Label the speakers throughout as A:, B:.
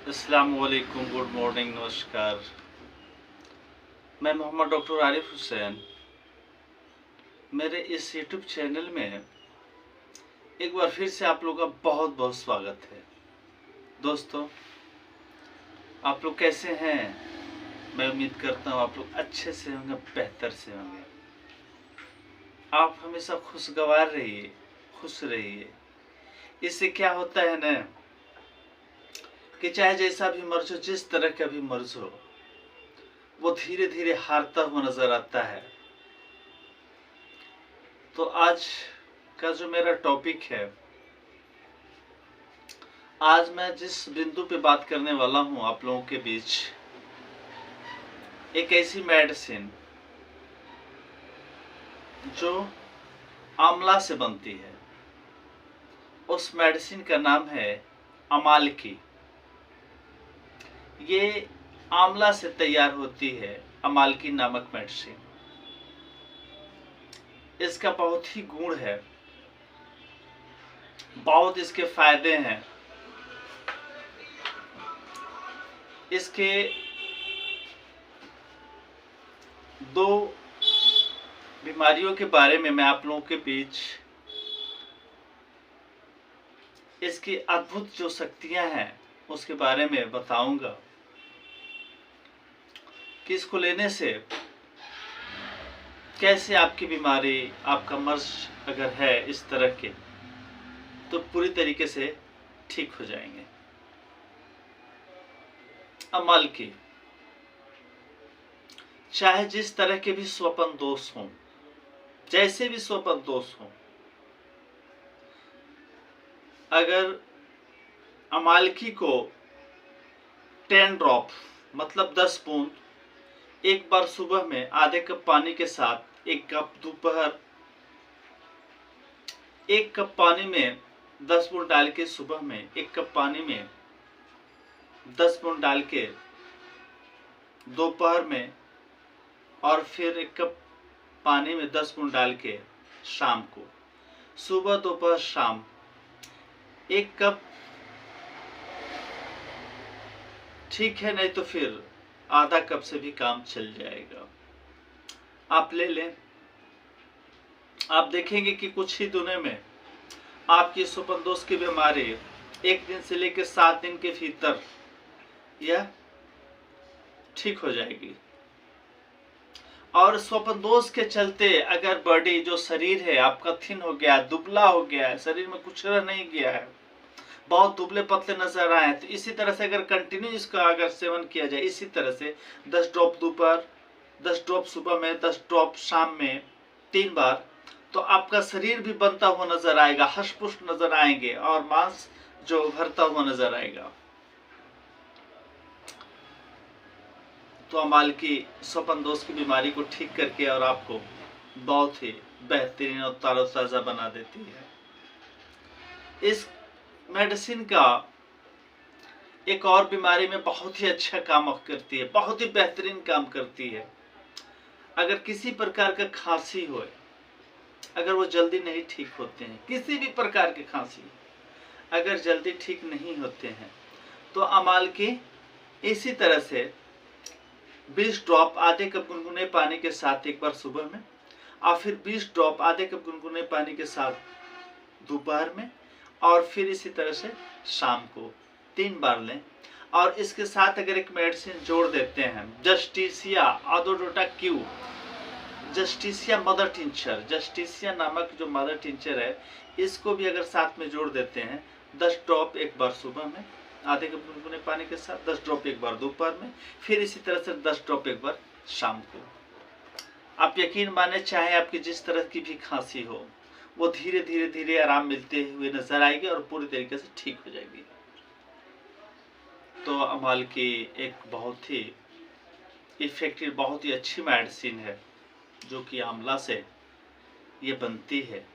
A: अस्सलाम वालेकुम, good morning, नमस्कार। मैं मोहम्मद डॉक्टर आरिफ हुसैन। मेरे इस यूट्यूब चैनल में एक बार फिर से आप लोगों का बहुत बहुत स्वागत है। दोस्तों, आप लोग कैसे हैं? मैं उम्मीद करता हूँ आप लोग अच्छे से होंगे, बेहतर से होंगे। आप हमेशा खुशगवार रहिए, खुश रहिए। इससे क्या होता है ना कि चाहे जैसा भी मर्ज हो, जिस तरह का भी मर्ज हो, वो धीरे धीरे हारता हुआ नजर आता है। तो आज का जो मेरा टॉपिक है, आज मैं जिस बिंदु पे बात करने वाला हूं आप लोगों के बीच, एक ऐसी मेडिसिन जो आंवला से बनती है। उस मेडिसिन का नाम है अमालकी। ये आंवला से तैयार होती है, अमालकी नामक मेडिसिन। इसका बहुत ही गुण है, बहुत इसके फायदे हैं। इसके दो बीमारियों के बारे में मैं आप लोगों के बीच इसकी अद्भुत जो शक्तियां हैं उसके बारे में बताऊंगा कि इसको लेने से कैसे आपकी बीमारी, आपका मर्ज अगर है इस तरह के, तो पूरी तरीके से ठीक हो जाएंगे। अमालकी, चाहे जिस तरह के भी स्वपन दोष हों, जैसे भी स्वपन दोष हों, अगर अमालकी को 10 ड्रॉप मतलब 10 बूंद एक बार सुबह में आधे कप पानी के साथ, एक कप दोपहर, एक कप पानी में 10 बूंद डाल के, सुबह में एक कप पानी में 10 बूंद डाल के, दोपहर में, और फिर एक कप पानी में 10 बूंद डाल के शाम को, सुबह दोपहर शाम एक कप, ठीक है, नहीं तो फिर आधा कप से भी काम चल जाएगा। आप ले लें। आप देखेंगे कि कुछ ही दिनों में आपकी स्वपन दोष की बीमारी 1 दिन से लेकर 7 दिन के भीतर यह ठीक हो जाएगी। और स्वपन दोष के चलते अगर बॉडी, जो शरीर है आपका थिन हो गया, दुबला हो गया है, शरीर में कुछ रह नहीं गया है, बहुत दुबले पतले नजर आए, तो इसी तरह से अगर कंटिन्यू इसका अगर सेवन किया जाए, इसी तरह से 10 ड्रॉप दोपहर, 10 ड्रॉप सुबह में, 10 ड्रॉप शाम में, 3 बार, तो आपका शरीर भी बनता हुआ नजर आएगा, हष्ट-पुष्ट नजर आएंगे और मांस जो भरता हुआ नजर आएगा। तो अमालकी स्वपन दोष की बीमारी को ठीक करके और आपको बहुत ही बेहतरीन और तरोताजा बना देती है। इस मेडिसिन का एक और बीमारी में बहुत ही अच्छा काम करती है, बहुत ही बेहतरीन काम करती है। अगर किसी प्रकार का खांसी हो, अगर वो जल्दी नहीं ठीक होते हैं, किसी भी प्रकार की खांसी अगर जल्दी ठीक नहीं होते हैं, तो अमालकी इसी तरह से 20 ड्रॉप आधे कप गुनगुने पानी के साथ एक बार सुबह में, और फिर 20 ड्रॉप आधे कप गुनगुने पानी के साथ दोपहर में, और फिर इसी तरह से शाम को 3 बार लें। और इसके साथ अगर एक मेडिसिन जोड़ देते हैं, justicia adhatoda Q, justicia mother tincture, justicia नामक जो मदर टिंचर है, इसको भी अगर साथ में जोड़ देते हैं, 10 ड्रॉप एक बार सुबह में आधे कप गुनगुने पानी के साथ, 10 ड्रॉप एक बार दोपहर में, फिर इसी तरह से 10 ड्रॉप एक बार शाम को, आप यकीन माने चाहे आपकी जिस तरह की भी खांसी हो, वो धीरे धीरे धीरे आराम मिलते हुए नजर आएगी और पूरी तरीके से ठीक हो जाएगी। तो अमालकी एक बहुत ही इफेक्टिव, बहुत ही अच्छी मेडिसिन है जो कि आंवला से ये बनती है।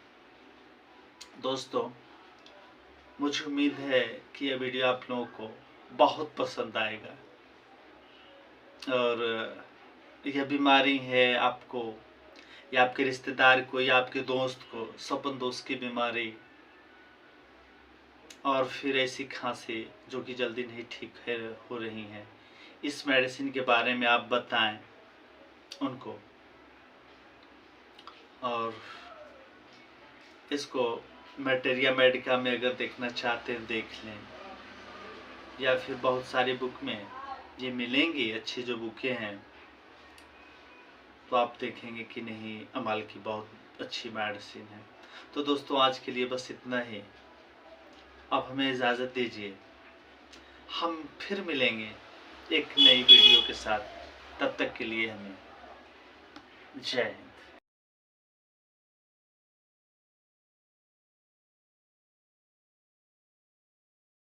A: दोस्तों, मुझे उम्मीद है कि यह वीडियो आप लोगों को बहुत पसंद आएगा, और यह बीमारी है आपको या आपके रिश्तेदार को या आपके दोस्त को स्वपन दोष की बीमारी और फिर ऐसी खांसी जो कि जल्दी नहीं ठीक हो रही हैं, इस मेडिसिन के बारे में आप बताएं उनको। और इसको मैटेरिया मेडिका में अगर देखना चाहते हैं देख लें, या फिर बहुत सारी बुक में ये मिलेंगी, अच्छी जो बुकें हैं, तो आप देखेंगे कि नहीं अमाल की बहुत अच्छी मेडिसिन है। तो दोस्तों आज के लिए बस इतना ही। अब हमें इजाज़त दीजिए, हम फिर मिलेंगे एक नई वीडियो के साथ। तब तक के लिए हमें जय हिंद।